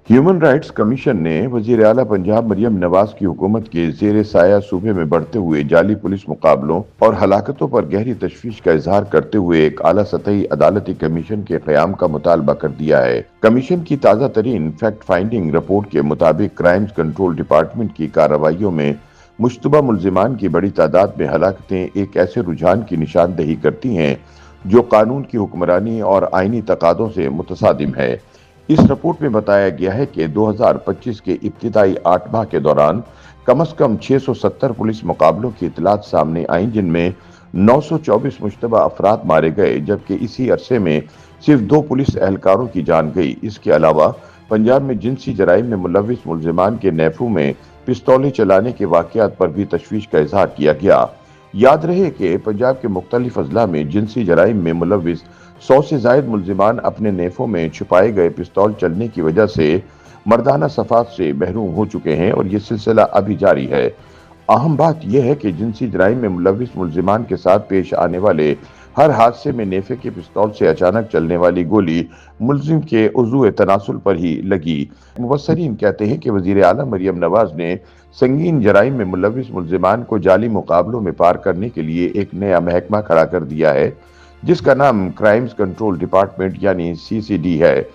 Human rights commission ने वजीर आला पंजाब मरियम नवाज की हुकूमत के जेर साया सूबे में बढ़ते हुए जाली पुलिस मुकाबलों और हलाकतों पर गहरी तशवीश का इजहार करते हुए एक आला सतही अदालती कमीशन के क़याम का मुतालबा कर दिया है। कमीशन की ताज़ा तरीन फैक्ट फाइंडिंग रिपोर्ट के मुताबिक क्राइम्स कंट्रोल डिपार्टमेंट की कार्रवाइयों में मुश्तबा मुल्जिमान की बड़ी तादाद में हलाकतें एक ऐसे रुझान की निशानदही करती हैं जो कानून की हुक्मरानी और आईनी तकादों से मुतसादिम है। इस रिपोर्ट में बताया गया है कि 2025 के इब्तिदाई 8 माह के दौरान कम से कम 670 पुलिस मुकाबलों की इतलात सामने आईं, जिनमें 924 मुश्तबा अफराद मारे गए, जबकि इसी अरसे में सिर्फ 2 पुलिस एहलकारों की जान गई। इसके अलावा पंजाब में जिनसी जराइम में मुलविस मुल्जिमान के नेफू में पिस्तौलें चलाने के वाक़यात पर भी तशवीश का इजहार किया गया। याद रहे कि पंजाब के मुख्तलिफ अजला में जिनसी जराइम में मुलविस 100 से जायद मुल्जिमान अपने नेफों में छुपाए गए पिस्तौल चलने की वजह से मर्दाना सफात से महरूम हो चुके हैं और ये सिलसिला अभी जारी है। अहम बात यह है कि जिनसी जराइम में मुलविस मुल्जिमान के साथ पेश आने वाले हर हादसे में नेफे के पिस्तौल से अचानक चलने वाली गोली मुल्जिम के उज़्व तनासुल पर ही लगी। मुबस्सरीन कहते हैं कि वज़ीर आला मरियम नवाज ने संगीन जराइम में मुलविस मुल्जिमान को जाली मुकाबलों में पार करने के लिए एक नया महकमा खड़ा कर दिया है, जिसका नाम क्राइम्स कंट्रोल डिपार्टमेंट यानी CCD है।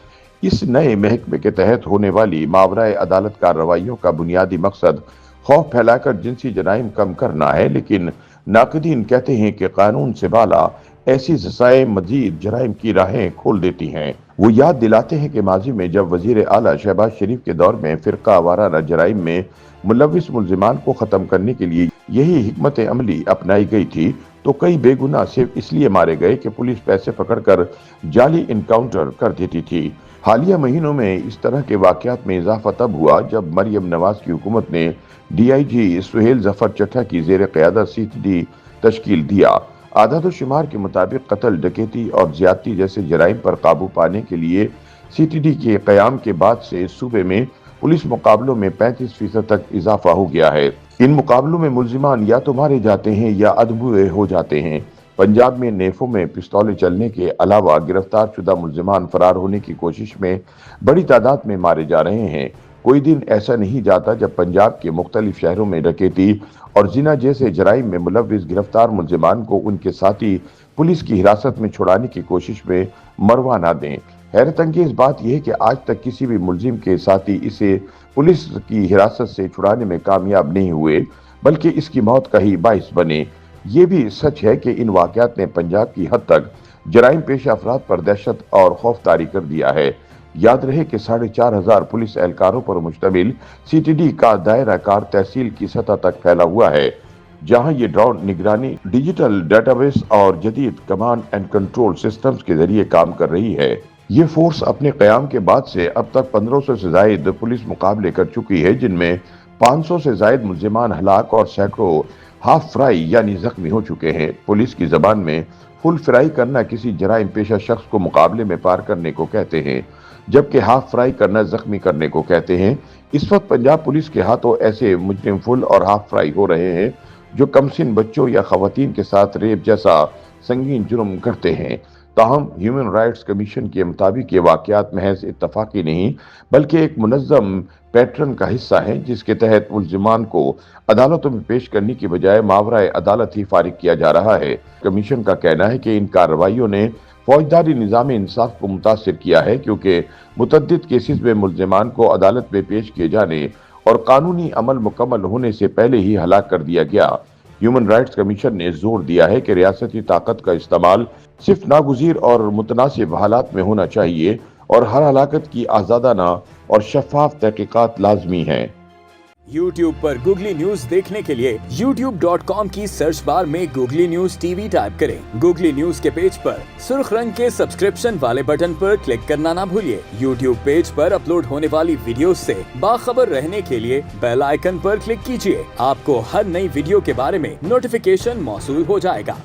इस नए महकमे के तहत होने वाली मावराए अदालत कार्रवाइयों का बुनियादी मकसद खौफ फैलाकर जिनसी जराइम कम करना है, लेकिन नाक़दीन कहते हैं कि कानून से बाला ऐसी सजाएं मजीद जराइम की राहें खोल देती हैं। वो याद दिलाते हैं कि माजी में जब वजीर आला शहबाज शरीफ के दौर में फिरका वाराना जराइम में मुलविस मुल्जिमान को ख़त्म करने के लिए यही हिकमत अमली अपनाई गई थी, तो कई बेगुनाह सिर्फ इसलिए मारे गए कि पुलिस पैसे पकड़कर जाली इनकाउंटर कर देती थी। हालिया महीनों में इस तरह के वाक़यात में इजाफा तब हुआ जब मरियम नवाज की हुकूमत ने DIG सुहेल जफर चट्टा की ज़ेर क़यादत CCD तश्कील दिया। आदाद-ओ-शुमार के मुताबिक कत्ल, डकैती और ज़्यादती जैसे जराइम पर काबू पाने के लिए CCD के क़याम के बाद से सूबे में पुलिस मुकाबलों में 35% तक इजाफा हो गया है। इन मुकाबलों में मुल्जिमान या तो मारे जाते हैं या अदमुए हो जाते हैं। पंजाब में नेफों में पिस्तौलें चलने के अलावा गिरफ्तार शुदा मुल्जिमान फरार होने की कोशिश में बड़ी तादाद में मारे जा रहे हैं। कोई दिन ऐसा नहीं जाता जब पंजाब के मुख्तलिफ शहरों में डकैती और जिना जैसे जराइम में मुलविस गिरफ्तार मुल्जिमान को उनके साथी पुलिस की हिरासत में छुड़ाने की कोशिश में मरवा ना दें। हैरत अंगेज बात यह है कि आज तक किसी भी मुल्जिम के साथी इसे पुलिस की हिरासत से छुड़ाने में कामयाब नहीं हुए, बल्कि इसकी मौत का ही बाइस बने। ये भी सच है कि इन वाक़यात ने पंजाब की हद तक जराइम पेशा अफराद पर दहशत और खौफ तारी कर दिया है। याद रहे कि 4,500 पुलिस एहलकारों पर मुश्तमिल CCD का दायरा कार तहसील की सतह तक फैला हुआ है, जहां ये ड्रोन निगरानी, डिजिटल डेटाबेस और जदीद कमांड एंड कंट्रोल सिस्टम्स के जरिए काम कर रही है। ये फोर्स अपने क़याम के बाद से अब तक 1500 से जायद पुलिस मुकाबले कर चुकी है, जिनमें 500 से जायद मुल्जिमान हलाक और सैकड़ों हाफ फ्राई यानी जख्मी हो चुके हैं। पुलिस की जबान में फुल फ्राई करना किसी जराइम पेशा शख्स को मुकाबले में पार करने को कहते हैं, जबकि हाफ फ्राई करना जख्मी करने को कहते हैं। इस वक्त पंजाब पुलिस के हाथों ऐसे मुजरिम फुल और हाफ फ्राई हो रहे हैं जो कमसिन बच्चों या खवातीन के साथ रेप जैसा संगीन जुर्म करते हैं। ताहम ह्यूमन राइट्स कमीशन के मुताबिक ये वाक़यात महज इत्तफाकी नहीं, बल्कि एक मुनज़्ज़म पैटर्न का हिस्सा है, जिसके तहत मुल्जिमान को अदालतों में पेश करने की बजाय मावराए अदालत ही फारिग किया जा रहा है। कमीशन का कहना है कि इन कार्रवाइयों ने फौजदारी निज़ाम इंसाफ को मुतासिर किया है, क्योंकि मुतअद्दिद केसेस में मुल्जिमान को अदालत में पेश किए जाने और कानूनी अमल मुकम्मल होने से पहले ही हलाक कर दिया गया। ह्यूमन राइट्स कमीशन ने जोर दिया है कि रियासती ताकत का इस्तेमाल सिर्फ नागुज़ीर और मुतनासिब हालात में होना चाहिए और हर हलाकत की आज़ादाना और शफाफ तहकीकात लाजमी है। YouTube पर गूगली न्यूज देखने के लिए youtube.com की सर्च बार में गूगली न्यूज TV टाइप करें। गूगली न्यूज के पेज पर सुर्ख रंग के सब्सक्रिप्शन वाले बटन पर क्लिक करना ना भूलिए। YouTube पेज पर अपलोड होने वाली वीडियो से बाखबर रहने के लिए बेल आइकन पर क्लिक कीजिए। आपको हर नई वीडियो के बारे में नोटिफिकेशन मौसूल हो जाएगा।